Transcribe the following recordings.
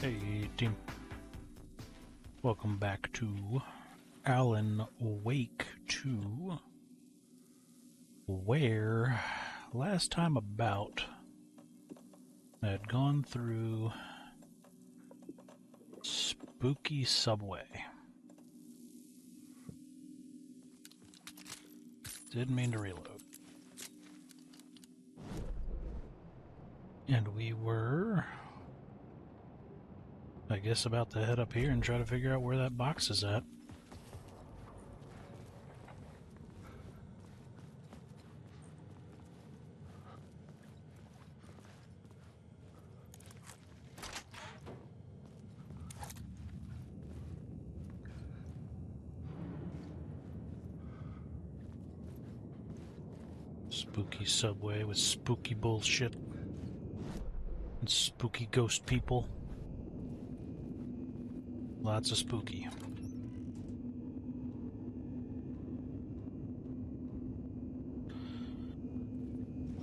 Hey team, welcome back to Alan Wake 2, where last time about I had gone through Spooky Subway. Didn't mean to reload. And we were, I guess, about to head up here and try to figure out where that box is at. Spooky Subway with spooky bullshit and spooky ghost people. Lots of spooky.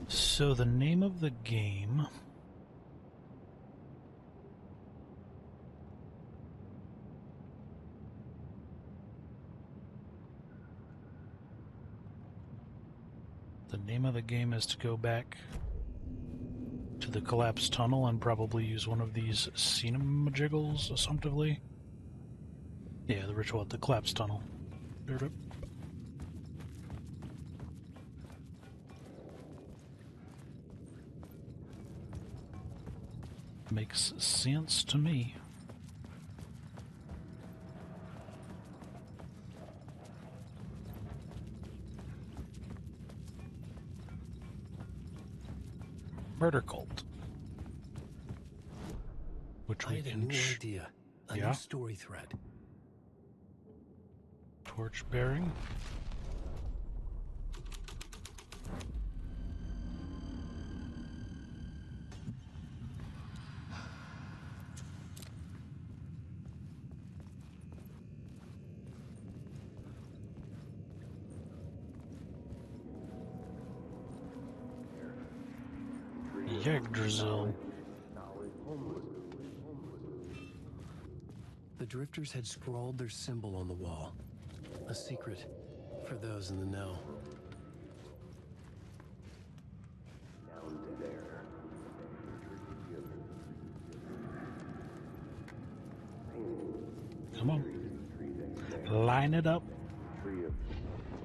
So the name of the game is to go back to the collapsed tunnel and probably use one of these cinemajiggles assumptively. Yeah, the collapsed tunnel. Makes sense to me. Murder cult. Which we can. New idea. A new story thread. Torch bearing. Yggdrasil. The drifters had scrawled their symbol on the wall. A secret for those in the know. Come on. Line it up.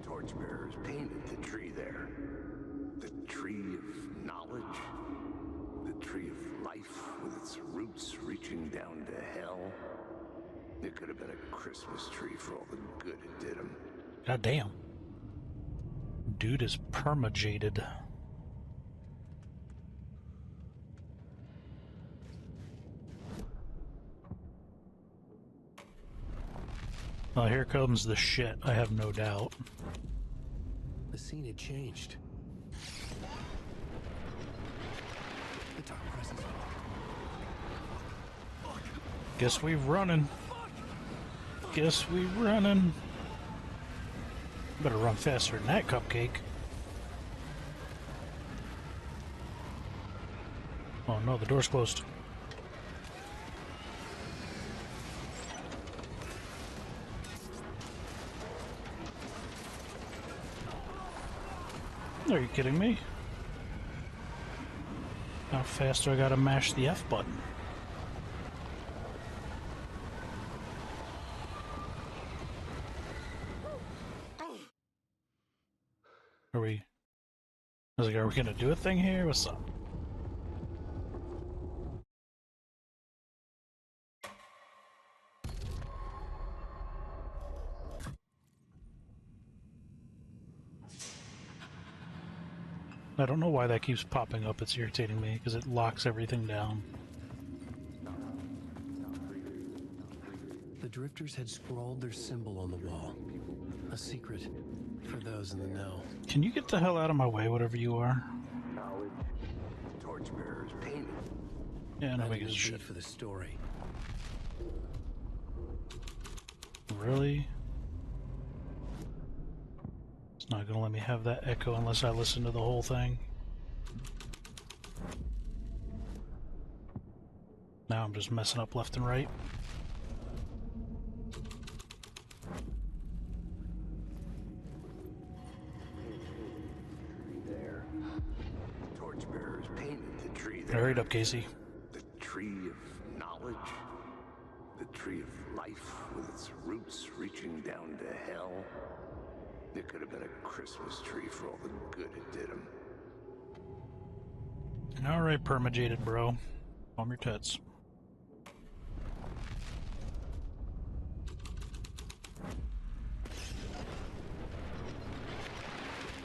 Torchbearers painted the tree there. The tree of knowledge. The tree of life with its roots reaching down to hell. It could have been a Christmas tree for all the good it did him. God damn. Dude is perma-jaded. Well, here comes the shit, I have no doubt. The scene had changed. The dark presence. Guess we're running. Guess we running. Better run faster than that, cupcake. Oh no, the door's closed. Are you kidding me? How fast do I gotta mash the F button? Are we gonna do a thing here? What's up? I don't know why that keeps popping up. It's irritating me because it locks everything down. The drifters had scrawled their symbol on the wall. A secret for those in the know. Can you get the hell out of my way, whatever you are? Knowledge. Torchbearers painted. Yeah, nobody gives a shit. For the story. Really? It's not gonna let me have that echo unless I listen to the whole thing. Now I'm just messing up left and right. There. Torchbearers painted the tree there. Hurry up, Casey. The tree of knowledge. The tree of life with its roots reaching down to hell. It could have been a Christmas tree for all the good it did him. Alright, permajaded, bro. Calm your tits.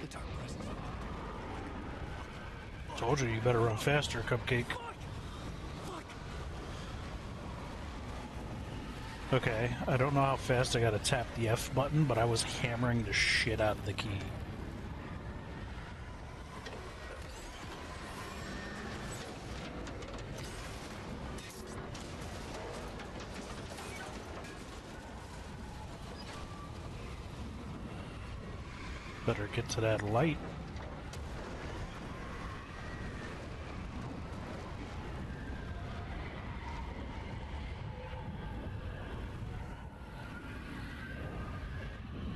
The dark presence. Told you better run faster, Cupcake. Okay, I don't know how fast I gotta tap the F button, but I was hammering the shit out of the key. Better get to that light.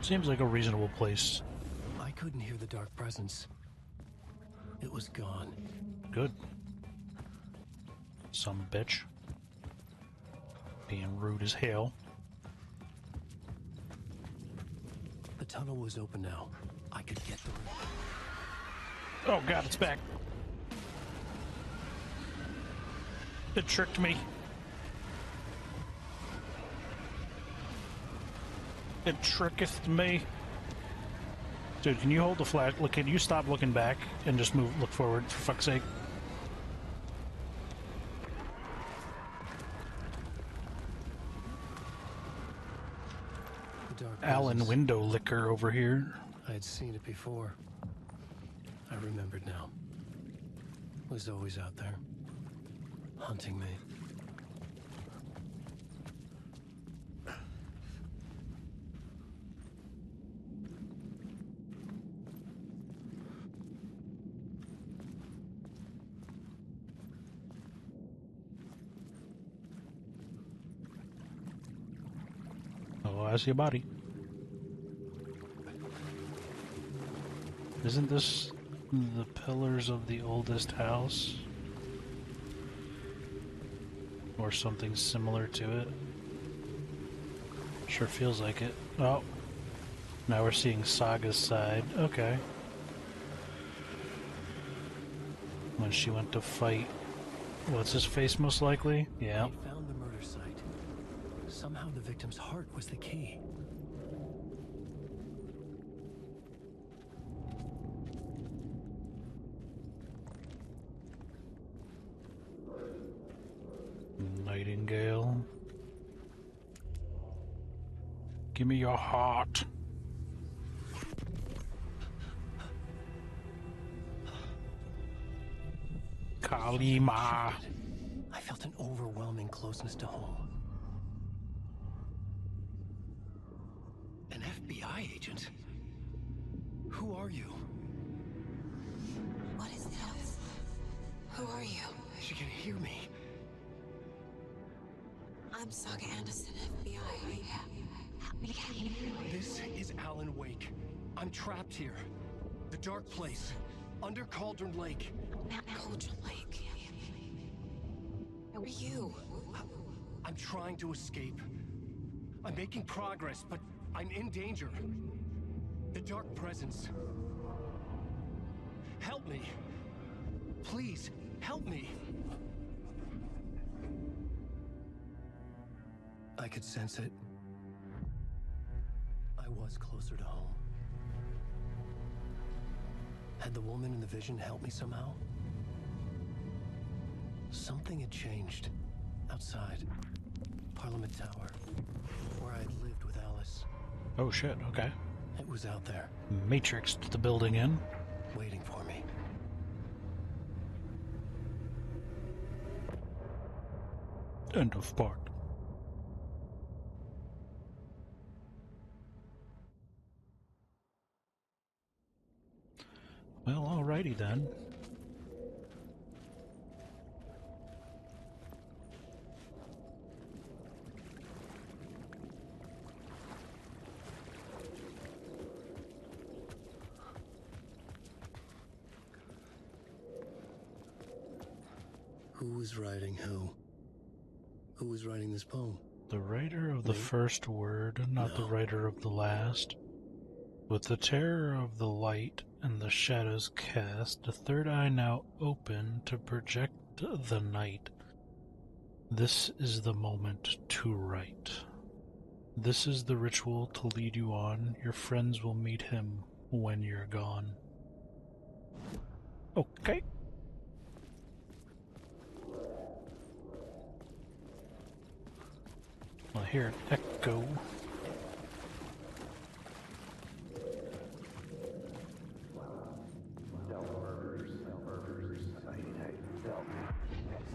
Seems like a reasonable place. I couldn't hear the dark presence. It was gone. Good. Some bitch. Being rude as hell. The tunnel was open now. I could get through. Oh god, it's back. It tricked me. It tricketh me. Dude, can you hold the flash? Look, can you stop looking back and just look forward, for fuck's sake? The dark Alan presence. window licker over here. I had seen it before. I remembered now. It was always out there, hunting me. Oh, I see a body. Isn't this the pillars of the oldest house? Or something similar to it? Sure feels like it. Oh. Now we're seeing Saga's side. Okay. When she went to fight... What's his face most likely? Yeah. They found the murder site. Somehow the victim's heart was the key. Nightingale. Give me your heart. Kalima. I felt an overwhelming closeness to home. An FBI agent? Who are you? What is this? Who are you? She can hear me. I'm Saga Anderson, FBI. We can't hear you. This is Alan Wake. I'm trapped here. The dark place. Under Cauldron Lake. Cauldron Lake. Who are you? I'm trying to escape. I'm making progress, but I'm in danger. The dark presence. Help me. Please, help me. I could sense it. I was closer to home. Had the woman in the vision helped me somehow? Something had changed. Outside. Parliament Tower. Where I had lived with Alice. Oh shit, okay. It was out there, Matrixed the building in. waiting for me. End of part. Well, alrighty then. Who was writing who? Who was writing this poem? The writer of the Me? first word, not the No. writer of the last. With the terror of the light and the shadows cast, the third eye now open to project the night. This is the moment to write. This is the ritual to lead you on. Your friends will meet him when you're gone. Okay. I hear an echo.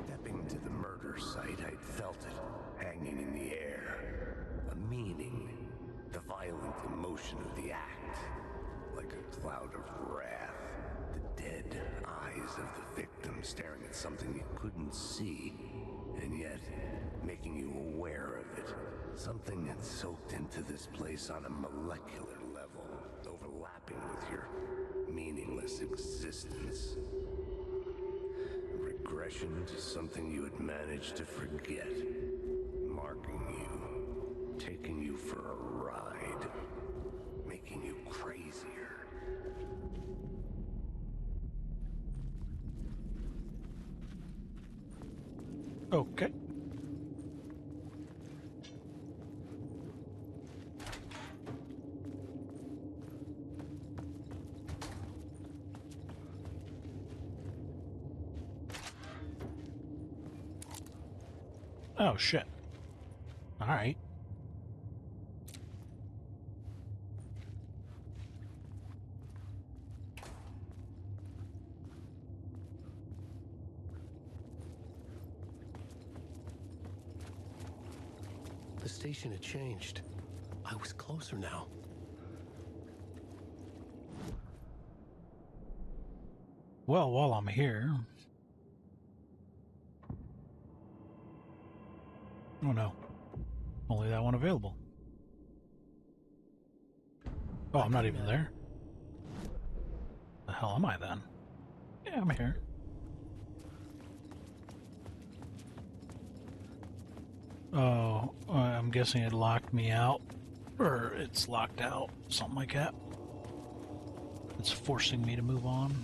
Stepping to the murder site, I felt it hanging in the air. A meaning, the violent emotion of the act, like a cloud of wrath. The dead eyes of the victim staring at something you couldn't see, and yet making you aware of it. Something had soaked into this place on a molecular level, overlapping with your meaningless existence. Regression to something you had managed to forget, marking you, taking you for a ride, making you crazier. Okay. Oh, shit. Alright. The station had changed. I was closer now. Well, while I'm here... Oh no. Only that one available. Oh, I'm not even there. The hell am I then? Yeah, I'm here. Oh, I'm guessing it locked me out. Or it's locked out. Something like that. It's forcing me to move on.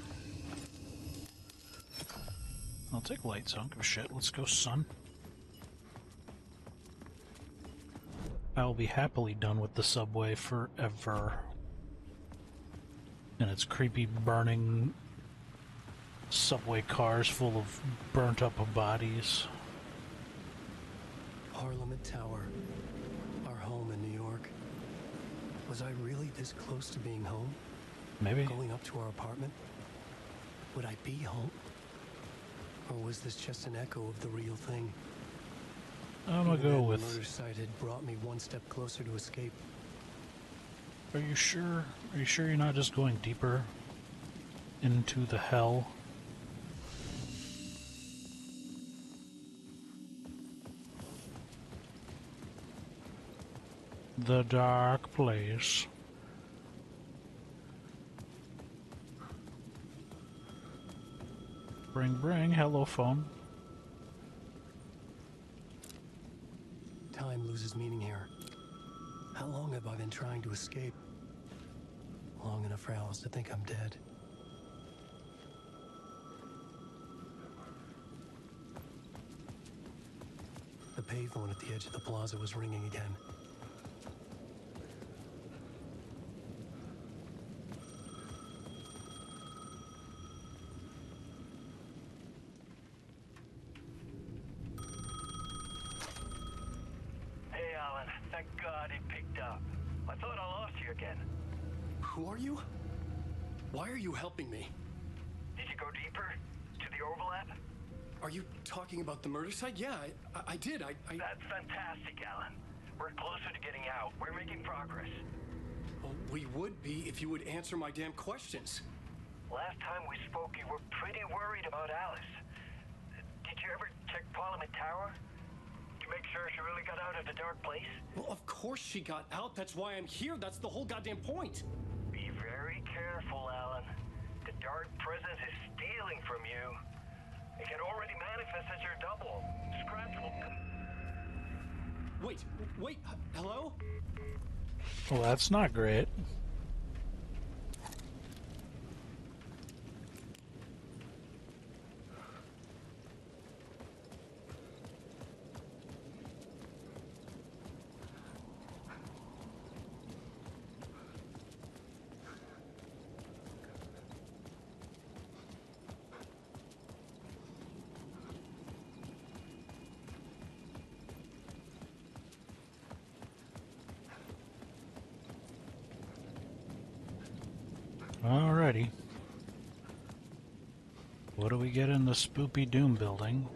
I'll take lights, I don't give a shit. Let's go, son. I'll be happily done with the subway forever. And its creepy burning subway cars full of burnt up bodies. Parliament Tower. Our home in New York. Was I really this close to being home? Maybe. Going up to our apartment? Would I be home? Or was this just an echo of the real thing? I'm gonna Even go then, with... the murder site had brought me one step closer to escape. Are you sure? Are you sure you're not just going deeper into the hell? The dark place. Bring, hello phone. Time loses meaning here. How long have I been trying to escape? Long enough for Alice to think I'm dead. The payphone at the edge of the plaza was ringing again. Hey, Alan. Thank God it picked up. I thought I lost you again. Who are you? Why are you helping me? Did you go deeper? To the overlap? Are you talking about the murder site? Yeah, I did. That's fantastic, Alan. We're closer to getting out. We're making progress. Well, we would be if you would answer my damn questions. Last time we spoke, you were pretty worried about Alice. Did you ever check Parliament Tower? To make sure she really got out of the dark place? Well, of course she got out. That's why I'm here. That's the whole goddamn point. Be very careful, Alan. The dark presence is stealing from you. It can already manifest as your double. Scratch will... Wait, hello? Well, that's not great. Alrighty. What do we get in the Spoopy Doom building?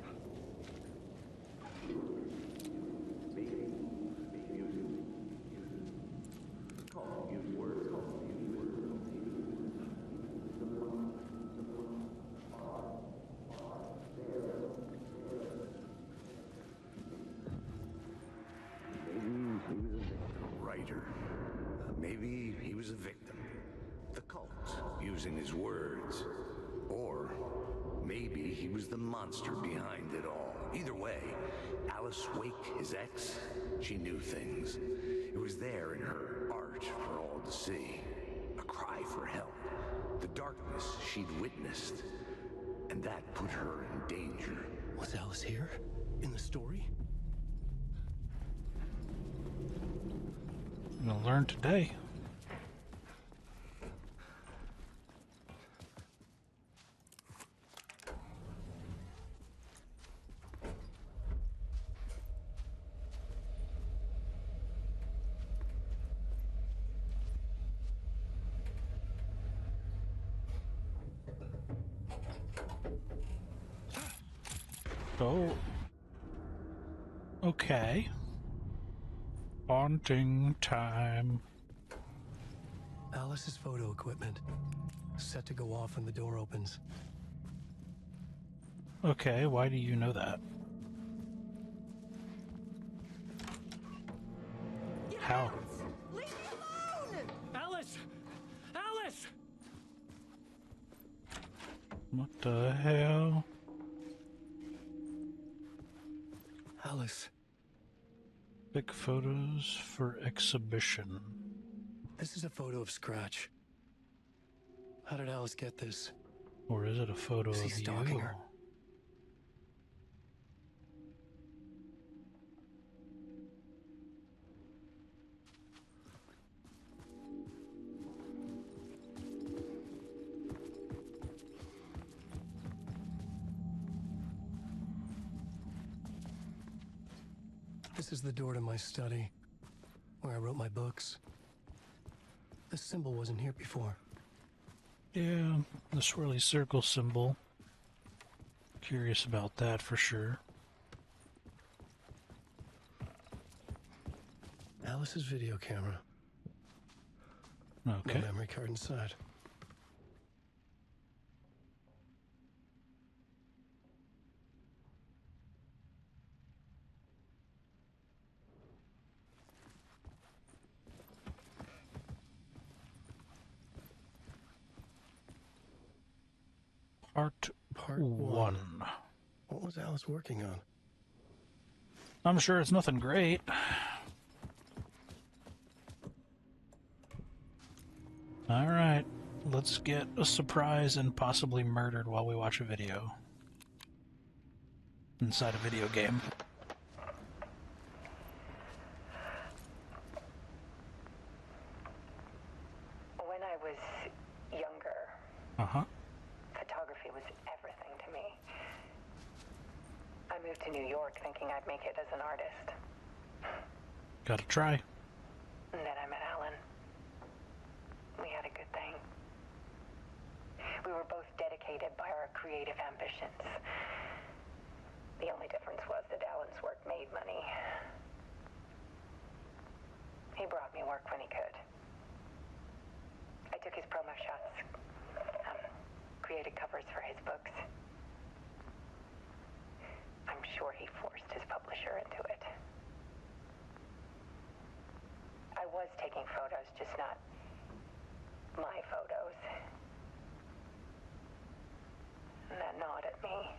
Writer. Maybe he was a victim. The cult, using his words. Or maybe he was the monster behind it all. Either way, Alice Wake, his ex, she knew things. It was there in her art for all to see. A cry for help. The darkness she'd witnessed. And that put her in danger. Was Alice here? In the story? We'll learn today. Oh. Okay. Haunting time. Alice's photo equipment. Set to go off when the door opens. Okay, why do you know that? How? Leave me alone! Alice! Alice! What the hell? Alice. Pick photos for exhibition. This is a photo of Scratch. How did Alice get this? Or is it a photo Is he of stalking you? her? This is the door to my study, where I wrote my books. This symbol wasn't here before. Yeah, the swirly circle symbol. Curious about that for sure. Alice's video camera. Okay. No memory card inside. Part 1. What was Alice working on? I'm sure it's nothing great. Alright, let's get a surprise and possibly murdered while we watch a video. Inside a video game. When I was younger, Uh-huh. photography was everything to me. I moved to New York thinking I'd make it as an artist. Gotta try. And then I met Alan. We had a good thing. We were both dedicated by our creative ambitions. The only difference was that Alan's work made money. He brought me work when he could. I took his promo shots, created covers for his books. I'm sure he forced his publisher into it. I was taking photos, just not my photos. And that gnawed at me.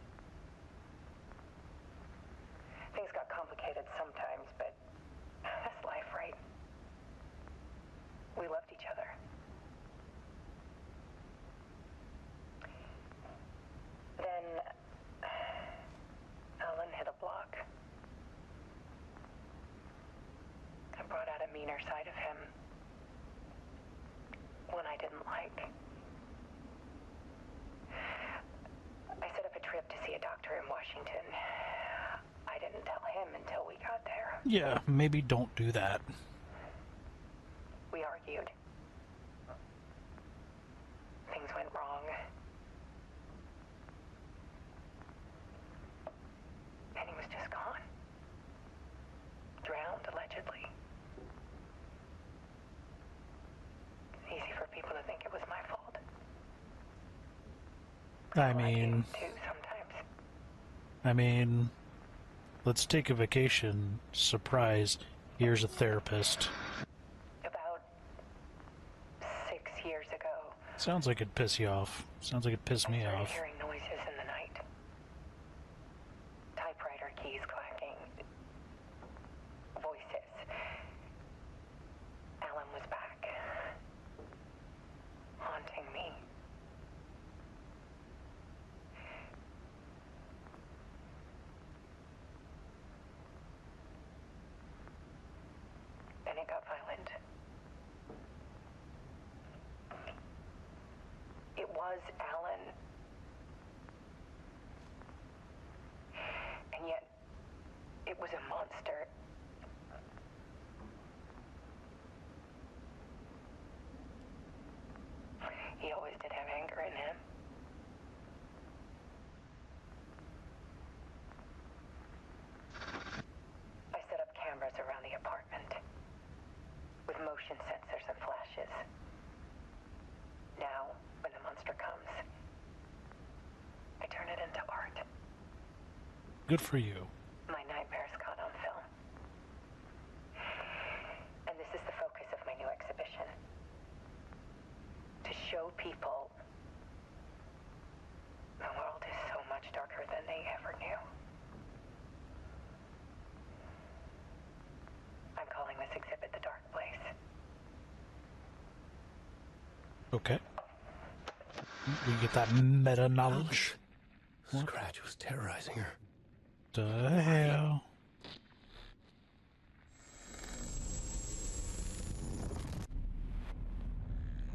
Yeah, maybe don't do that. We argued. Things went wrong. And he was just gone. Drowned, allegedly. It's easy for people to think it was my fault. I mean... too, sometimes. I mean... Let's take a vacation. Surprise. Here's a therapist. About 6 years ago, Sounds like it'd piss you off. Sounds like it'd piss me I started off. hearing noises in the night. Typewriter keys clacking. Voices. Alan was back. Haunting me. Then it got violent. It was Alan. And yet, it was a monster. He always did have anger in him. I set up cameras around the apartment with motion sensors and flashes. Now, when the monster comes, I turn it into art. Good for you. My nightmares caught on film. And this is the focus of my new exhibition. To show people the world is so much darker than they ever knew. I'm calling this exhibit The Dark Place. Okay. We get that meta knowledge. Scratch was terrorizing her. The hell?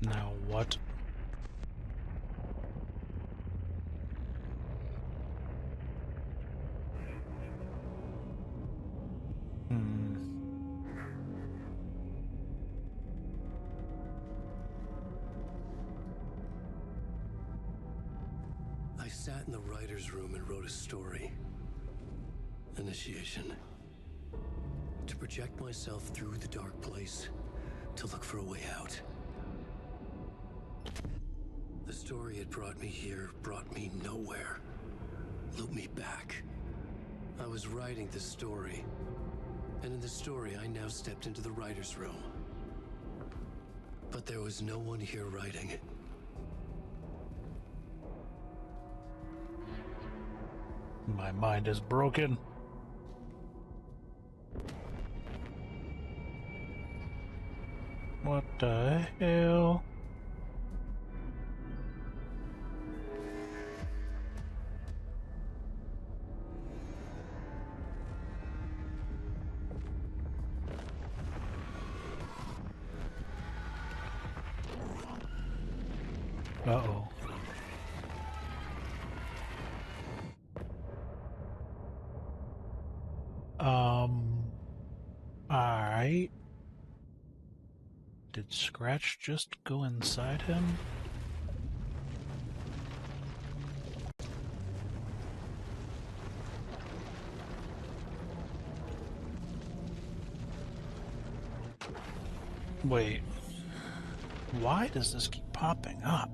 Now what? I sat in the writer's room and wrote a story. Initiation. To project myself through the dark place, to look for a way out. The story had brought me here, brought me nowhere. Looped me back. I was writing the story. And in the story, I now stepped into the writer's room. But there was no one here writing. My mind is broken. What the hell? Uh-oh. Alright. Did Scratch just go inside him? Wait. Why does this keep popping up?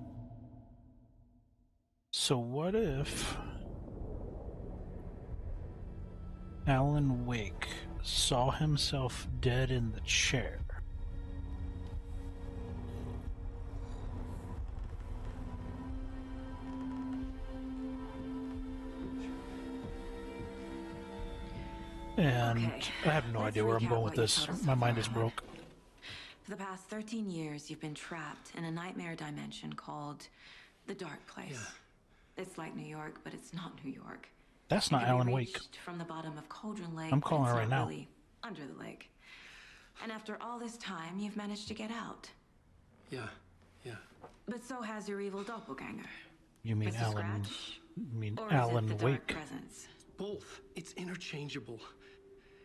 So what if Alan Wake saw himself dead in the chair? And Okay, I have no idea where I'm going with this. My mind is broke. For the past 13 years, you've been trapped in a nightmare dimension called the Dark Place. Yeah. It's like New York, but it's not New York. That's It not can be Alan Wake. reached from the bottom of Cauldron Lake. I'm calling but her it's right not now. Really under the lake. And after all this time, you've managed to get out. Yeah. But so has your evil doppelganger. You mean Mr. Alan? Scratch? You mean Or is it Alan the dark Wake? presence? Both. It's interchangeable.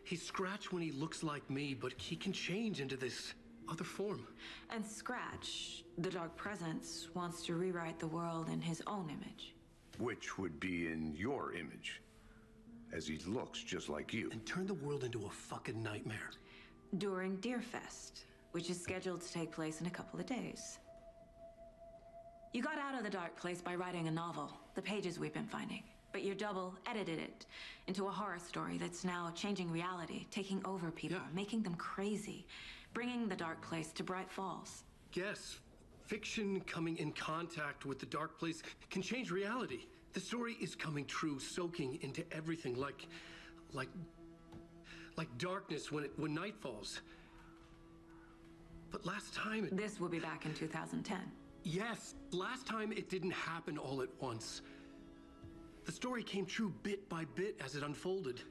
He's Scratch when he looks like me, but he can change into this other form. And Scratch, the Dark Presence, wants to rewrite the world in his own image. Which would be in your image, as he looks just like you. And turn the world into a fucking nightmare. During Deerfest, which is scheduled to take place in a couple of days. You got out of the Dark Place by writing a novel, the pages we've been finding. But your double edited it into a horror story that's now changing reality, taking over people, making them crazy, bringing the Dark Place to Bright Falls. Yes, fiction coming in contact with the Dark Place can change reality. The story is coming true, soaking into everything, like darkness when night falls. But last time This will be back in 2010. Yes, last time it didn't happen all at once. The story came true bit by bit as it unfolded.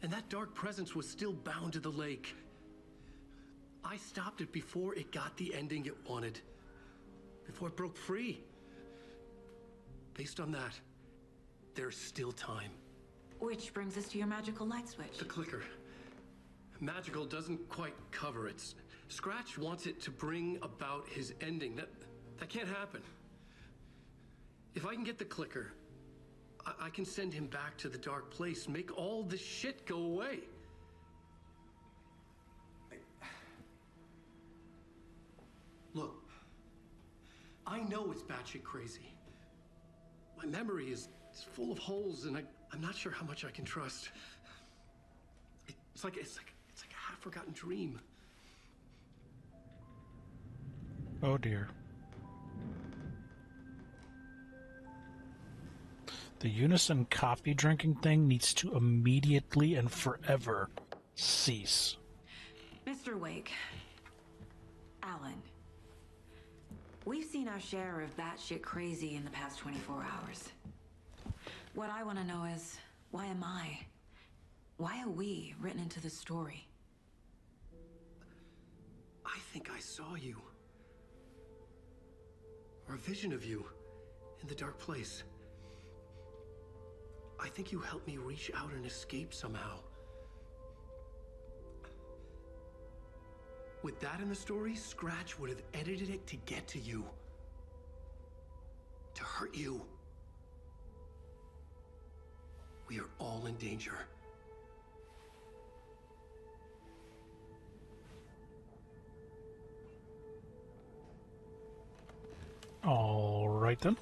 And that dark presence was still bound to the lake. I stopped it before it got the ending it wanted. Before it broke free. Based on that, there's still time. Which brings us to your magical light switch. The clicker. Magical doesn't quite cover it. Scratch wants it to bring about his ending. That can't happen. If I can get the clicker, I can send him back to the Dark Place, make all this shit go away. Look, I know it's batshit crazy. My memory is full of holes, and I'm not sure how much I can trust. It's like a half-forgotten dream. Oh dear. The unison coffee drinking thing needs to immediately and forever cease. Mr. Wake, Alan, we've seen our share of batshit crazy in the past 24 hours. What I want to know is, why am I? Why are we written into the story? I think I saw you. Or a vision of you in the Dark Place. I think you helped me reach out and escape somehow. With that in the story, Scratch would have edited it to get to you. To hurt you. We are all in danger. All right then.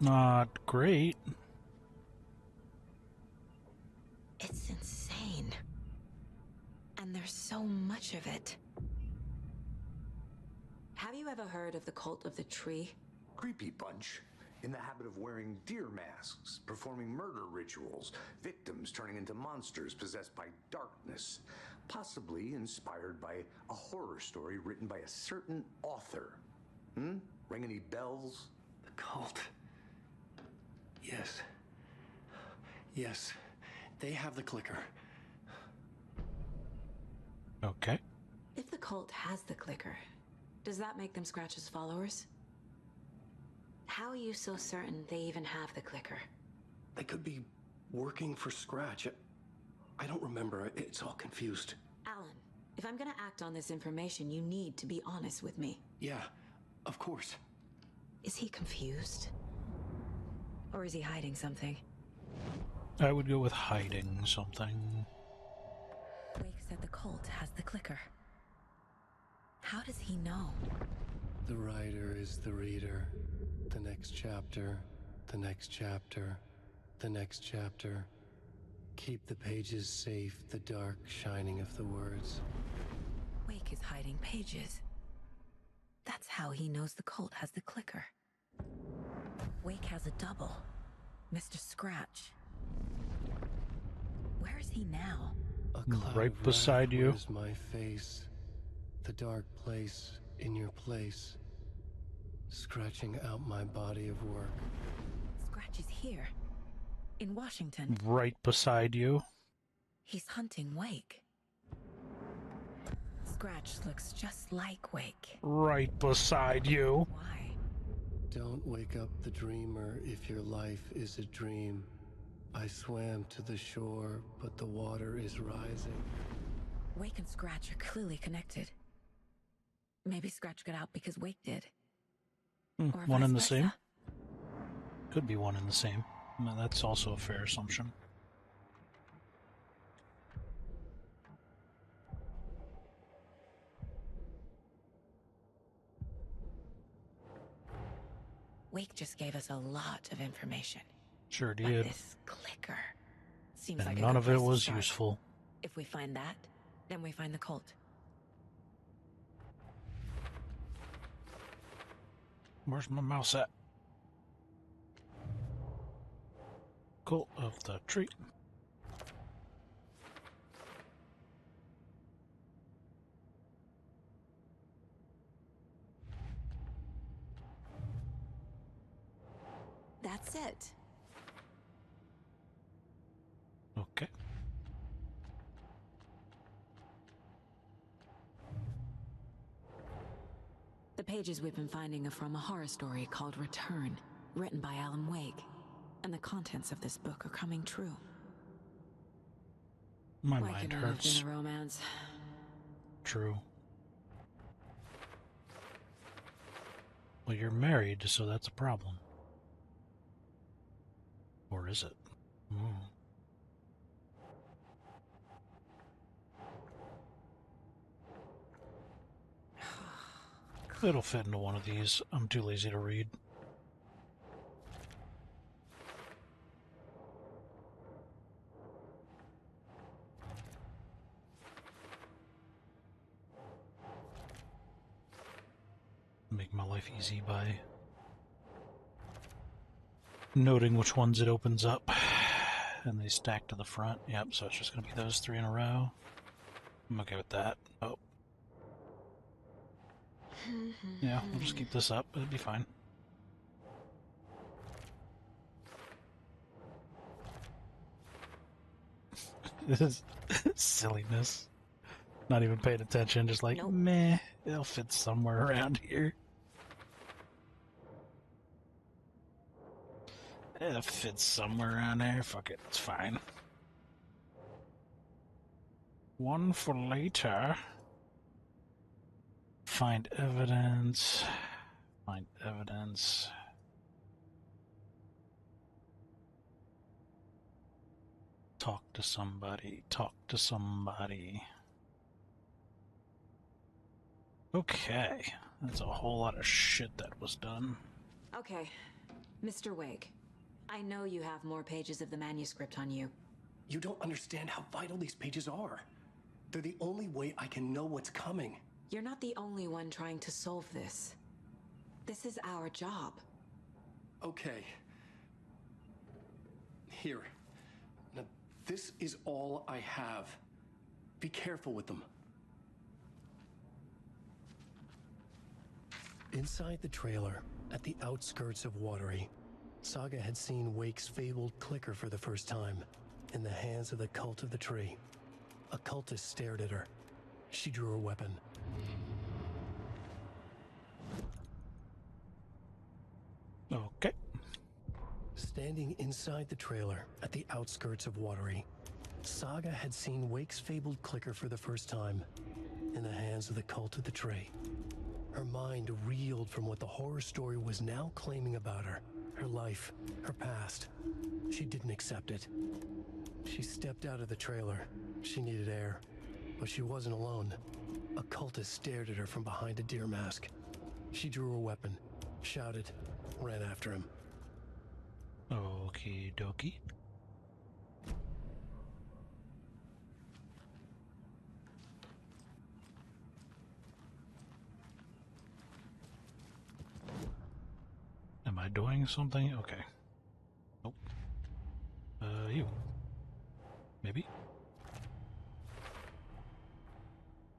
Not great. It's insane. And there's so much of it. Have you ever heard of the cult of the tree? Creepy bunch. In the habit of wearing deer masks, performing murder rituals, victims turning into monsters possessed by darkness, possibly inspired by a horror story written by a certain author. Ring any bells? The cult. Yes. Yes. They have the clicker. Okay. If the cult has the clicker, does that make them Scratch's followers? How are you so certain they even have the clicker? They could be working for Scratch. I don't remember. It's all confused. Alan, if I'm gonna act on this information, you need to be honest with me. Yeah, of course. Is he confused? Or is he hiding something? I would go with hiding something. Wake said the cult has the clicker. How does he know? The writer is the reader. The next chapter, the next chapter, the next chapter. Keep the pages safe, the dark shining of the words. Wake is hiding pages. That's how he knows the cult has the clicker. Wake has a double. Mr. Scratch. Where is he now? A cloud Right of beside wrath you. wears my face. The dark place in your place. Scratching out my body of work. Scratch is here. In Washington. Right beside you. He's hunting Wake. Scratch looks just like Wake. Right beside you. Why? Don't wake up the dreamer if your life is a dream. I swam to the shore, but the water is rising. Wake and Scratch are clearly connected. Maybe Scratch got out because Wake did. Or One vice and the versa. same? Could be one and the same. No, that's also a fair assumption. Wake just gave us a lot of information. Sure But did. this clicker seems And like a none good of it place to was start. useful. If we find that, then we find the cult. Where's my mouse at? Cult of the tree. That's it. Okay. The pages we've been finding are from a horror story called Return, written by Alan Wake. And the contents of this book are coming true. My Why mind couldn't it have hurts. been a romance? True. Well, you're married, so that's a problem. Or is it? It'll fit into one of these. I'm too lazy to read. Make my life easy by noting which ones it opens up. And they stack to the front. Yep, so it's just going to be those 3 in a row. I'm okay with that. Oh. Yeah, we'll just keep this up. It'll be fine. This is silliness. Not even paying attention, just like, Nope. meh, it'll fit somewhere around here. It'll fit somewhere around there. Fuck it, it's fine. One for later. Find evidence. Find evidence. Talk to somebody. Talk to somebody. Okay. That's a whole lot of shit that was done. Okay, Mr. Wake. I know you have more pages of the manuscript on you. You don't understand how vital these pages are. They're the only way I can know what's coming. You're not the only one trying to solve this. This is our job. Okay. Here. Now, this is all I have. Be careful with them. Inside the trailer, at the outskirts of Watery, Saga had seen Wake's fabled clicker for the first time, in the hands of the Cult of the Tree. A cultist stared at her. She drew her weapon. Okay. Standing inside the trailer, at the outskirts of Watery, Saga had seen Wake's fabled clicker for the first time, in the hands of the Cult of the Tree. Her mind reeled from what the horror story was now claiming about her. Her life, her past. She didn't accept it. She stepped out of the trailer. She needed air. But she wasn't alone. A cultist stared at her from behind a deer mask. She drew her weapon, shouted, ran after him. Okie dokie. Am I doing something? Okay. Nope. You. Maybe?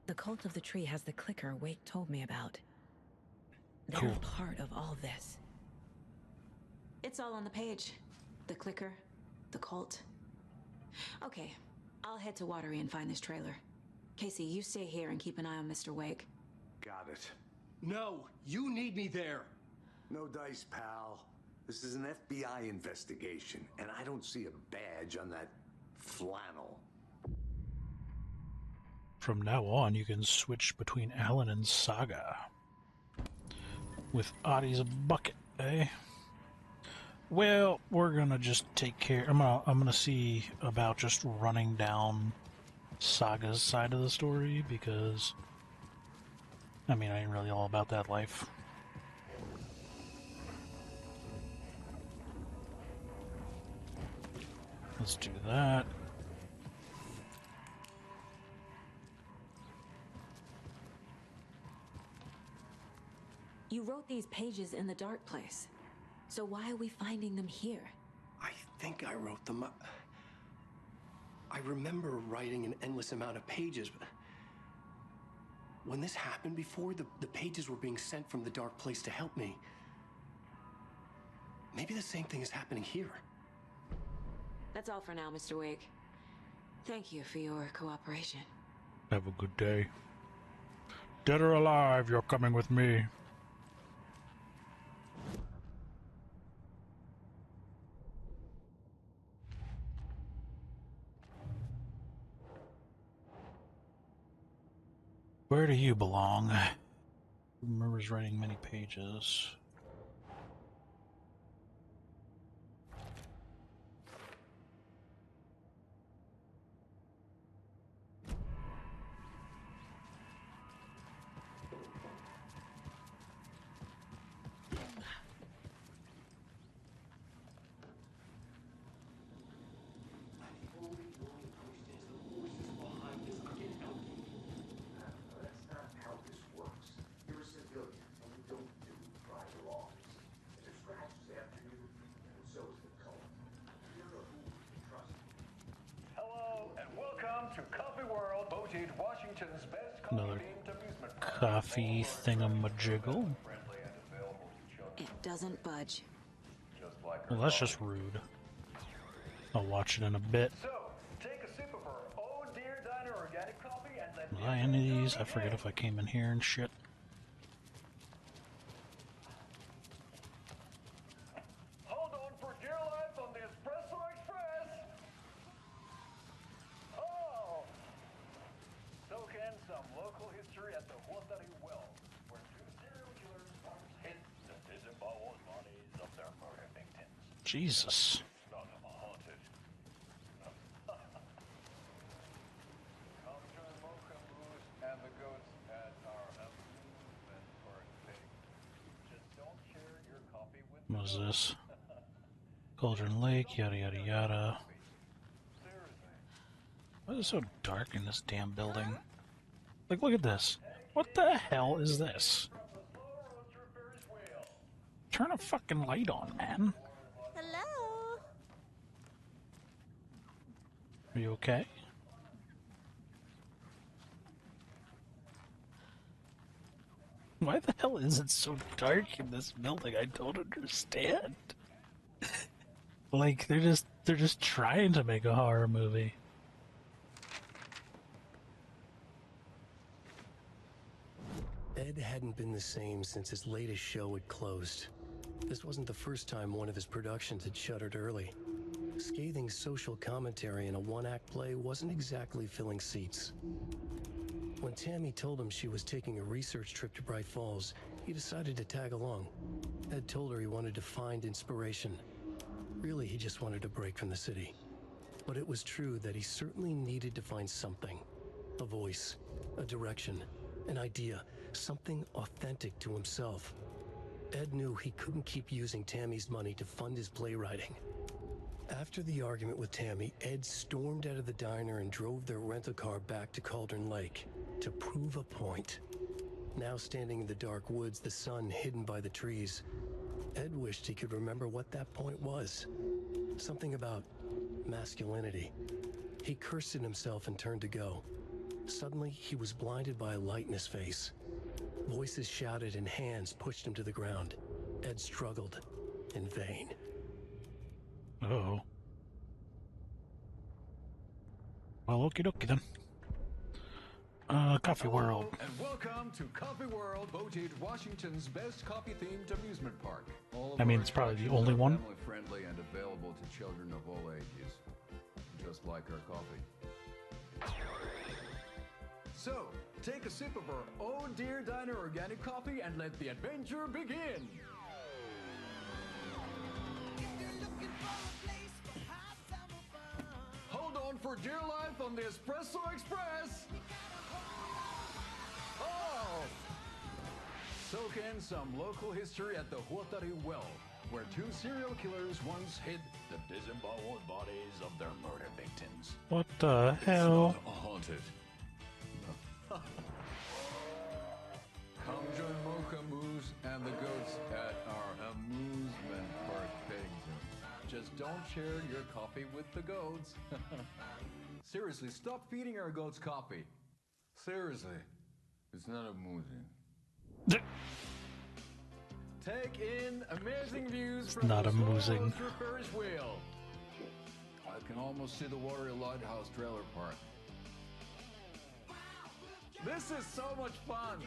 The Cult of the Tree has the clicker Wake told me about. They're Cool. part of all this. It's all on the page. The clicker, the cult. Okay, I'll head to Watery and find this trailer. Casey, you stay here and keep an eye on Mr. Wake. Got it. No, you need me there. No dice, pal. This is an FBI investigation, and I don't see a badge on that flannel. From now on, you can switch between Alan and Saga. With Audie's bucket, eh? Well, we're gonna just take care. I'm gonna see about just running down Saga's side of the story, because I mean, I ain't really all about that life. Let's do that. You wrote these pages in the dark place. So why are we finding them here? I think I wrote them up. I remember writing an endless amount of pages, but when this happened before, the pages were being sent from the dark place to help me. Maybe the same thing is happening here. That's all for now, Mr. Wake. Thank you for your cooperation. Have a good day. Dead or alive, you're coming with me. Where do you belong? Remembers writing many pages. Another coffee thingamajiggle. It doesn't budge. Well, that's just rude. I'll watch it in a bit. Was I any of these? I forget if I came in here and shit. Hold on for dear life on the Espresso Express. Oh! Soak in some local history at the Watery Well, where two serial killers once hid the disemboweled bodies of their murder victims. Jesus. Not haunted. Come to the mocha booth and the goats at our amusement park thing. Just don't share your coffee with What is this? Cauldron Lake, yada yada yada. Why is it so dark in this damn building? Like, look at this. What the hell is this? Turn a fucking light on, man. Hello? Are you okay? Why the hell is it so dark in this building? I don't understand. Like, they're just trying to make a horror movie. Ed hadn't been the same since his latest show had closed. This wasn't the first time one of his productions had shuttered early. Scathing social commentary in a one-act play wasn't exactly filling seats. When Tammy told him she was taking a research trip to Bright Falls, he decided to tag along. Ed told her he wanted to find inspiration. Really, he just wanted a break from the city. But it was true that he certainly needed to find something. A voice, a direction, an idea, something authentic to himself. Ed knew he couldn't keep using Tammy's money to fund his playwriting. After the argument with Tammy, Ed stormed out of the diner and drove their rental car back to Cauldron Lake to prove a point. Now standing in the dark woods, the sun hidden by the trees, Ed wished he could remember what that point was. Something about masculinity. He cursed at himself and turned to go. Suddenly, he was blinded by a light in his face. Voices shouted and hands pushed him to the ground. Ed struggled in vain. Uh-oh. Well, okie dokie then. Coffee World. And welcome to Coffee World, voted Washington's best coffee-themed amusement park. All of I mean, our it's probably the attractions only are one. Family-friendly and available to children of all ages, just like our coffee. So, take a sip of our Oh Dear Diner organic coffee and let the adventure begin. Hold on for dear life on the Espresso Express. Oh! Soak in some local history at the Huatari Well, where two serial killers once hid the disemboweled bodies of their murder victims. What the hell? It's not haunted. Come join Mocha Moose and the goats at our amusement park petting zoo. Just don't share your coffee with the goats. Seriously, stop feeding our goats coffee. Seriously, it's not amusing. Take in amazing views from not the amusing. Roller Ferris wheel. I can almost see the watery lighthouse trailer park. This is so much fun.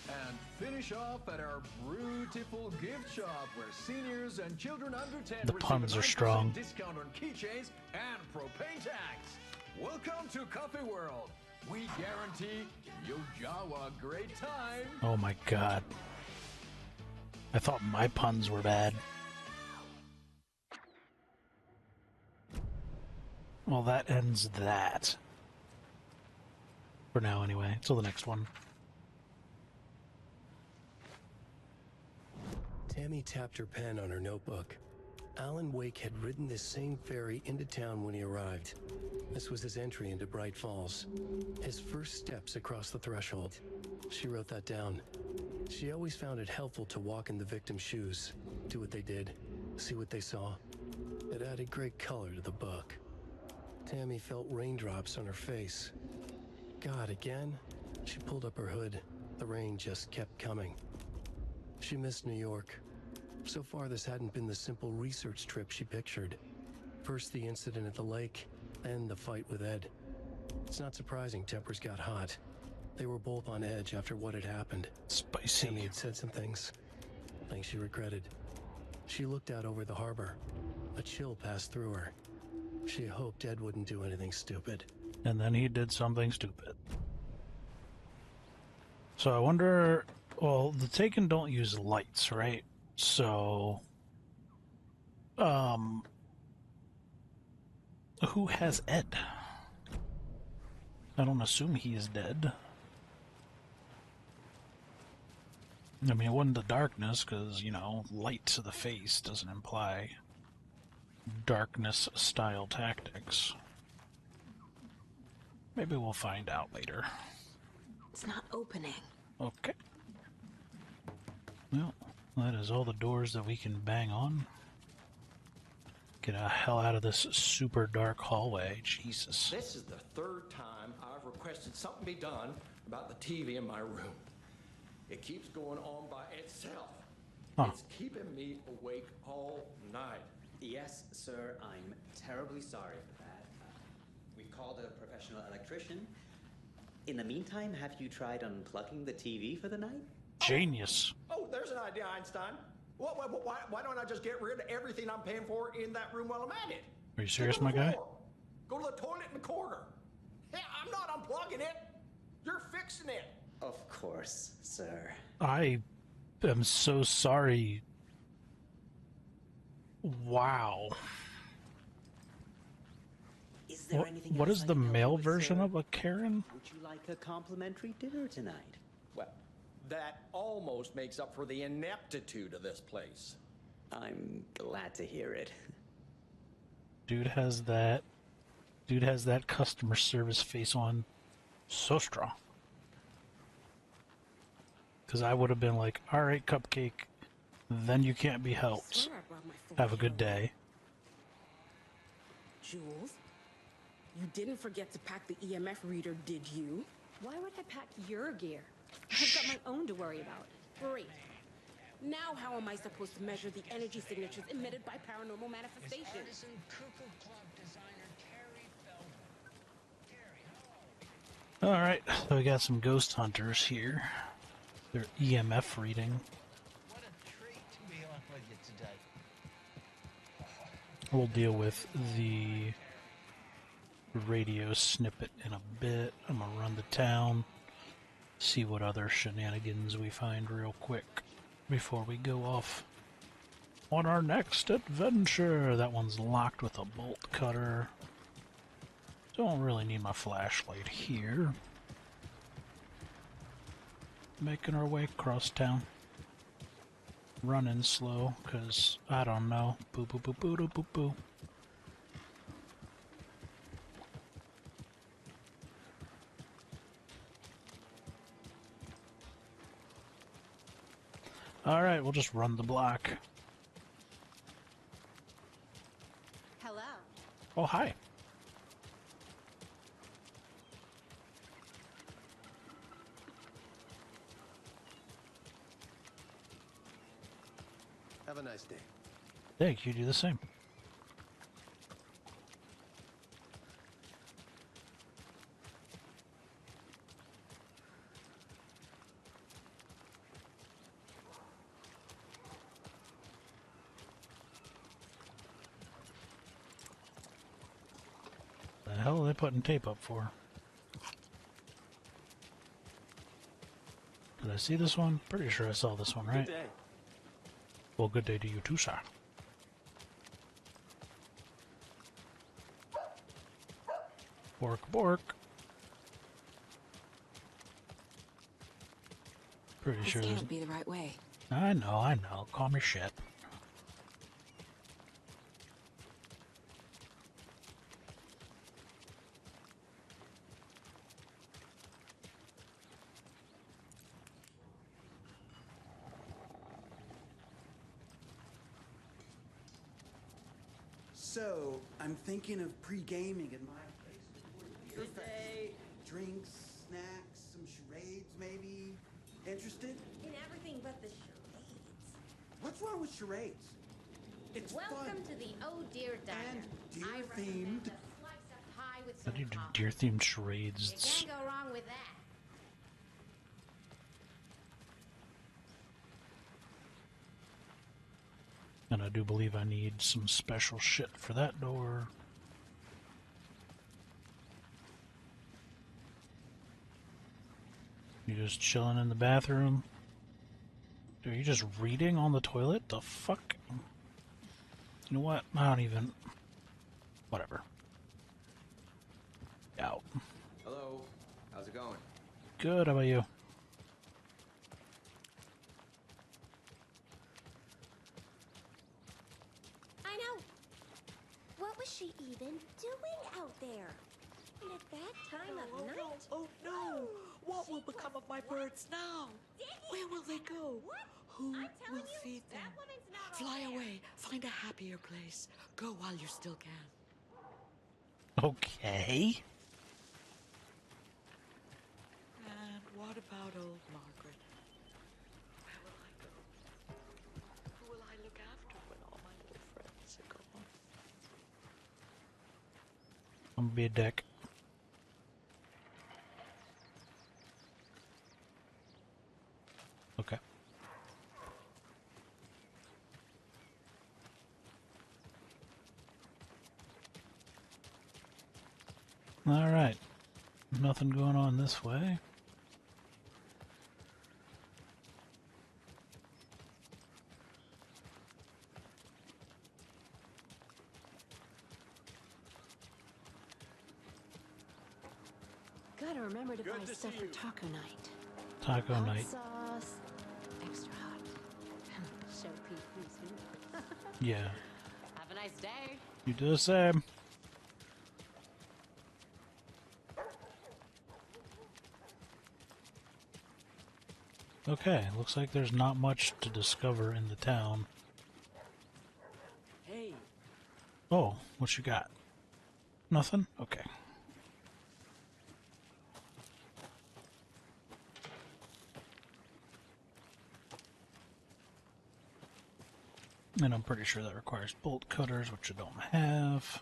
And finish off at our beautiful gift shop where seniors and children under 10 The puns receive a are 9% strong. discount on keychains and propane tanks. Welcome to Coffee World. We guarantee you'll have a great time. Oh my god. I thought my puns were bad. Well, that ends that. For now, anyway. Till the next one. Tammy tapped her pen on her notebook. Alan Wake had ridden this same ferry into town when he arrived. This was his entry into Bright Falls. His first steps across the threshold. She wrote that down. She always found it helpful to walk in the victim's shoes, do what they did, see what they saw. It added great color to the book. Tammy felt raindrops on her face. God, again? She pulled up her hood. The rain just kept coming. She missed New York. So far, this hadn't been the simple research trip she pictured. First the incident at the lake, then the fight with Ed. It's not surprising tempers got hot. They were both on edge after what had happened. Spicy. Tammy had said some things she regretted. She looked out over the harbor. A chill passed through her. She hoped Ed wouldn't do anything stupid. And then he did something stupid. So I wonder... Well, the Taken don't use lights, right? So... Who has Ed? I don't assume he is dead. I mean, it wasn't the darkness, because, you know, light to the face doesn't imply darkness-style tactics. Maybe we'll find out later. It's not opening. Okay. Well, that is all the doors that we can bang on. Get the hell out of this super dark hallway. Jesus. This is the third time I've requested something be done about the TV in my room. It keeps going on by itself. Huh. It's keeping me awake all night. Yes, sir, I'm terribly sorry for that. We've called a professional electrician. In the meantime, have you tried unplugging the TV for the night? Genius. Oh, there's an idea, Einstein. Why don't I just get rid of everything I'm paying for in that room while I'm at it? Are you serious, Sit on my the guy? floor. Go to the toilet in the corner. Hey, I'm not unplugging it. You're fixing it. Of course, sir. I am so sorry. Wow. Is there anything What else is I the can help you male with, version sir? of a Karen? Would you like a complimentary dinner tonight? Well, that almost makes up for the ineptitude of this place. I'm glad to hear it. Dude has that customer service face on so strong. Because I would have been like, alright, Cupcake, then you can't be helped. Have a good day. Jules, you didn't forget to pack the EMF reader, did you? Why would I pack your gear? I've got my own to worry about. Great. Now how am I supposed to measure the energy signatures emitted by paranormal manifestations? Alright, so we got some ghost hunters here. They're EMF reading. What a treat to be on with you today. We'll deal with the radio snippet in a bit. I'm gonna run to town, see what other shenanigans we find real quick before we go off on our next adventure. That one's locked with a bolt cutter. Don't really need my flashlight here. Making our way across town. Running slow, because I don't know. Boo boo boo boo boo boo. Alright, we'll just run the block. Hello. Oh, hi. Have a nice day. Thank you, do the same. The hell are they putting tape up for? Did I see this one? Pretty sure I saw this one, right? Good day. Well, good day to you too, sir. Bork, bork. Pretty sure This there's... can't be the right way. I know. Call me shit. So, I'm thinking of pre-gaming in my place. Good day. Drinks, snacks, some charades maybe. Interested? In everything but the charades. What's wrong with charades? It's Welcome fun. to the Oh Dear Diner. And deer I recommend themed. a slice of pie with I some do coffee. deer-themed charades. You It's... can't go wrong with that. And I do believe I need some special shit for that door. You just chilling in the bathroom? Dude, are you just reading on the toilet? The fuck? You know what? I don't even... Whatever. Out. Hello. How's it going? Good, how about you? I know. What was she even doing out there? And at that time of night? Oh no! What will become of my birds now? Where will they go? Who will feed them? Fly away. Find a happier place. Go while you still can. Okay. And what about old Margaret? Where will I go? Who will I look after when all my little friends are gone? I'm gonna be a dick. Okay. Alright. Nothing going on this way. Gotta remember to Good buy to stuff see for you. taco night. Taco Hot night. sauce, extra hot. Show Pete who's who. Yeah. Have a nice day. You do the same. Okay, looks like there's not much to discover in the town. Hey, Oh, what you got? Nothing? Okay. And I'm pretty sure that requires bolt cutters, which I don't have.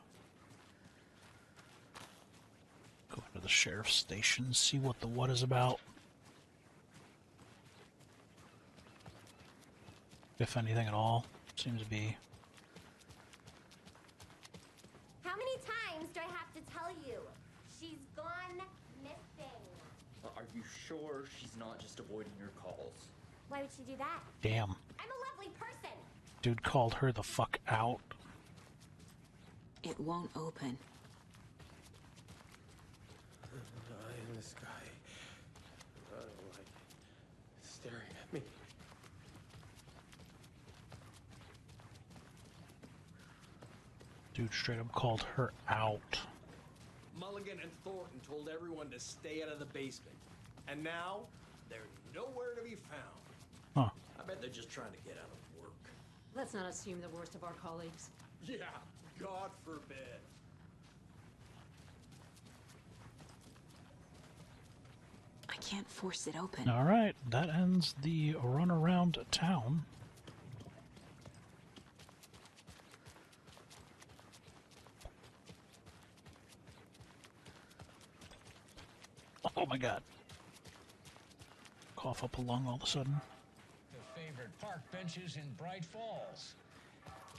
Go into the the sheriff's station, see what the what is about. If anything at all. Seems to be. How many times do I have to tell you? She's gone missing. Are you sure she's not just avoiding your calls? Why would she do that? Damn. I'm a lovely person. Dude called her the fuck out. It won't open. The eye in the sky. I don't like it. Staring at me. Dude straight up called her out. Mulligan and Thornton told everyone to stay out of the basement. And now, they're nowhere to be found. Huh. I bet they're just trying to get out of work. Let's not assume the worst of our colleagues. Yeah, God forbid. I can't force it open. Alright, that ends the run around town. Oh my god. Cough up a lung all of a sudden. The favorite park benches in Bright Falls.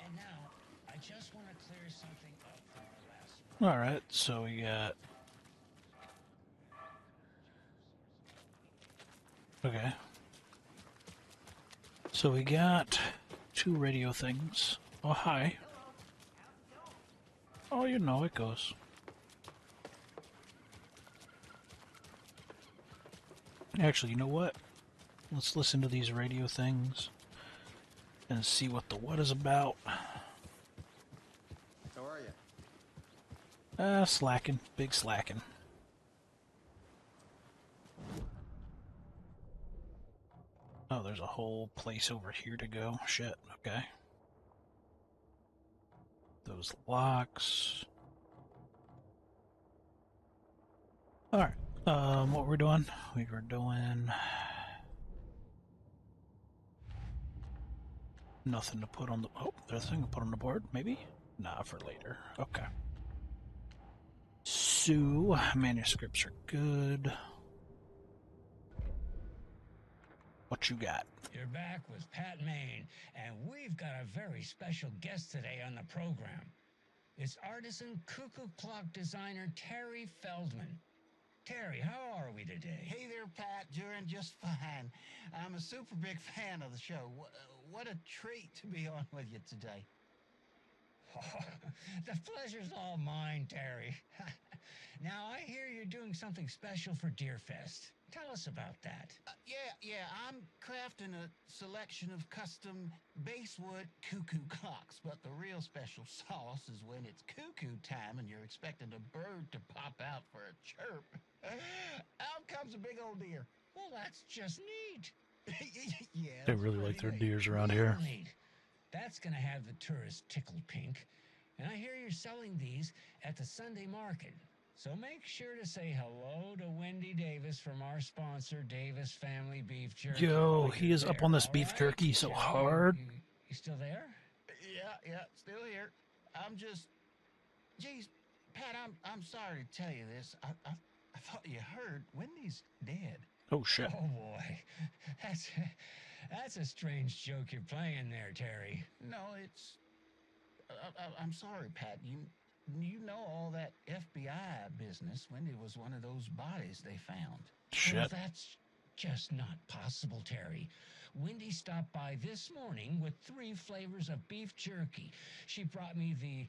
And now, I just want to clear something up from our last... Alright, so we got... Okay. So we got 2 radio things. Oh, hi. Oh, you know it goes. Actually, you know what? Let's listen to these radio things and see what the what is about. How are you? Slacking. Big slacking. Oh, there's a whole place over here to go. Shit, okay. Those locks. Alright, what we're doing? We were doing... Nothing to put on the... Oh, there's a thing to put on the board, maybe? Nah, for later. Okay. So, manuscripts are good. What you got? You're back with Pat Maine, and we've got a very special guest today on the program. It's artisan cuckoo clock designer Terry Feldman. Terry, how are we today? Hey there, Pat. Doing just fine. I'm a super big fan of the show. What a treat to be on with you today. The pleasure's all mine, Terry. Now, I hear you're doing something special for Deerfest. Tell us about that. Yeah, I'm crafting a selection of custom basswood cuckoo clocks, but the real special sauce is when it's cuckoo time and you're expecting a bird to pop out for a chirp. Out comes a big old deer. Well, that's just neat. Yeah, They really like their deers around here. Neat. That's going to have the tourists tickled pink. And I hear you're selling these at the Sunday market. So make sure to say hello to Wendy Davis from our sponsor, Davis Family Beef Jerky. Yo, he is up on this beef jerky so hard. You still there? Yeah, still here. I'm just... Geez, Pat, I'm sorry to tell you this. I thought you heard Wendy's dead. Oh, shit. Oh, boy. That's a strange joke you're playing there, Terry. No, it's... I'm sorry, Pat. You know all that FBI business. Wendy was one of those bodies they found. Shit. Well, that's just not possible, Terry. Wendy stopped by this morning with 3 flavors of beef jerky. She brought me the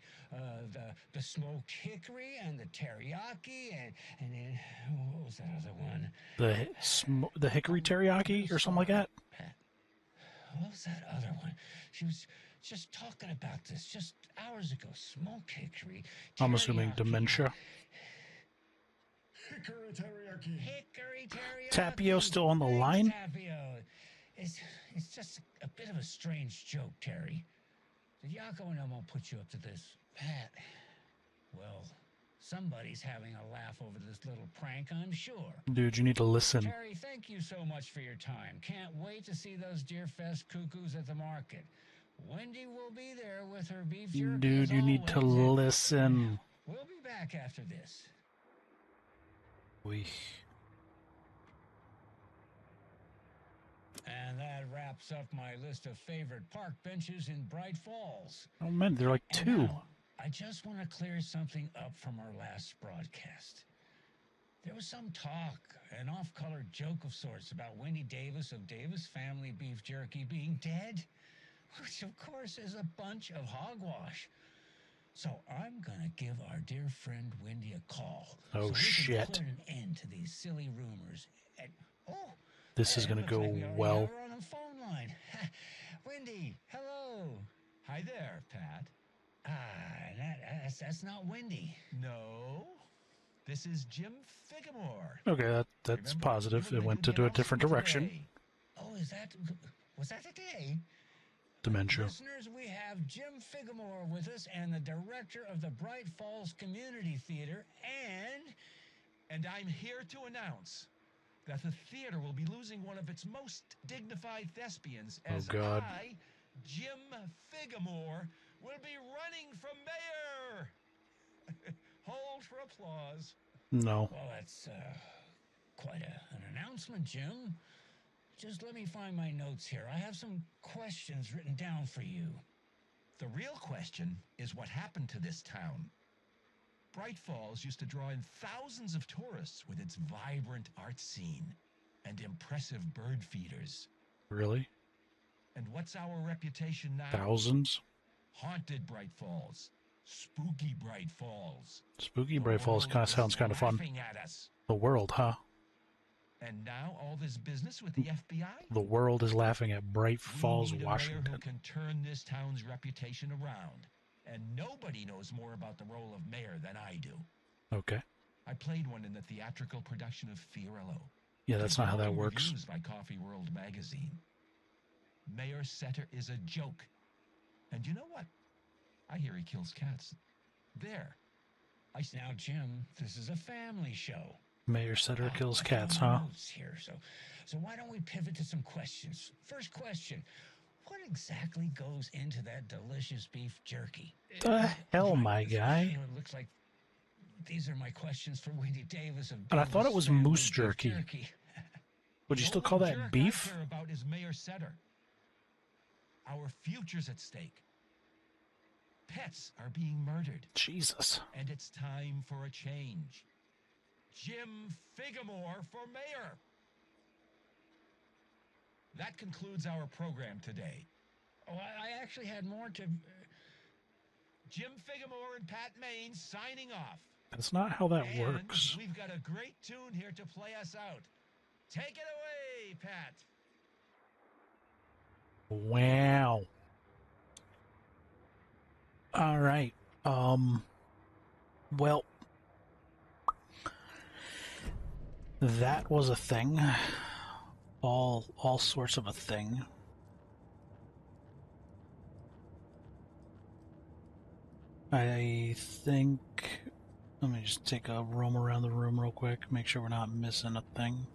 smoked hickory and the teriyaki and then what was that other one? The hickory teriyaki or something like that? Pat, what was that other one? She was just talking about this just hours ago. Smoked hickory. I'm assuming dementia. Hickory teriyaki. Hickory teriyaki. Tapio still on the line? Tapio. It's just a bit of a strange joke, Terry. Did Yako and Elmo put you up to this? Pat. Well, somebody's having a laugh over this little prank, I'm sure. Dude, you need to listen. Terry, thank you so much for your time. Can't wait to see those Deerfest cuckoos at the market. Wendy will be there with her beef jerky. Dude, you need to listen. We'll be back after this. We. And that wraps up my list of favorite park benches in Bright Falls. Oh man, they're like And 2. now, I just want to clear something up from our last broadcast. There was some talk, an off-color joke of sorts, about Wendy Davis of Davis Family Beef Jerky being dead, which of course is a bunch of hogwash. So I'm gonna give our dear friend Wendy a call. Oh, so we shit. can put an end to these silly rumors. And This is gonna looks go like we already well. have her on the phone line. Wendy, hello. Hi there, Pat. That's not Wendy. No, this is Jim Figamore. Okay, that's positive. It went to a different direction. Today. Oh, was that today? Dementia. Listeners, we have Jim Figamore with us and the director of the Bright Falls Community Theater, and I'm here to announce that the theater will be losing one of its most dignified thespians as I, Jim Figamore, will be running for mayor. Hold for applause. No. Well, that's quite an announcement, Jim. Just let me find my notes here. I have some questions written down for you. The real question is what happened to this town. Bright Falls used to draw in thousands of tourists with its vibrant art scene and impressive bird feeders. Really? And what's our reputation now? Thousands? Haunted Bright Falls. Spooky Bright Falls. Spooky Bright Falls kind of sounds kind of fun. The world, huh? And now all this business with the FBI? The world is laughing at Bright Falls, we need a Washington. mayor who can turn this town's reputation around. And nobody knows more about the role of mayor than I do. Okay. I played one in the theatrical production of Fiorillo. Yeah, that's not how that works. Reviews by Coffee World magazine. Mayor Setter is a joke. And you know what? I hear he kills cats. There. Now, Jim, this is a family show. Mayor Setter kills cats, huh? Here, so why don't we pivot to some questions? First question. What exactly goes into that delicious beef jerky? The hell, my guy? It looks like these are my questions for Wendy Davis of And I thought it was moose jerky. Would you still call that beef? What I care about is Mayor Setter. Our future's at stake. Pets are being murdered. Jesus. And it's time for a change. Jim Figamore for mayor. That concludes our program today. Oh, I actually had more to... Jim Figamore and Pat Maine signing off. That's not how that works. We've got a great tune here to play us out. Take it away, Pat. Wow. All right. Well, that was a thing. All sorts of a thing. I think, let me just take a roam around the room real quick, make sure we're not missing a thing.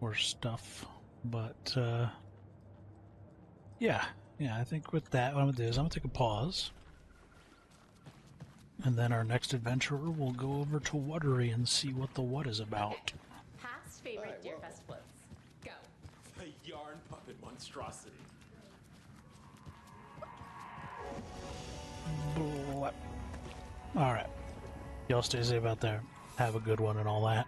Or stuff. But, yeah, I think with that, what I'm going to do is I'm going to take a pause. And then our next adventurer will go over to Watery and see what the what is about. Pat's favorite Deerfest floats. Go. The yarn puppet monstrosity. Alright. Y'all stay safe out there. Have a good one and all that.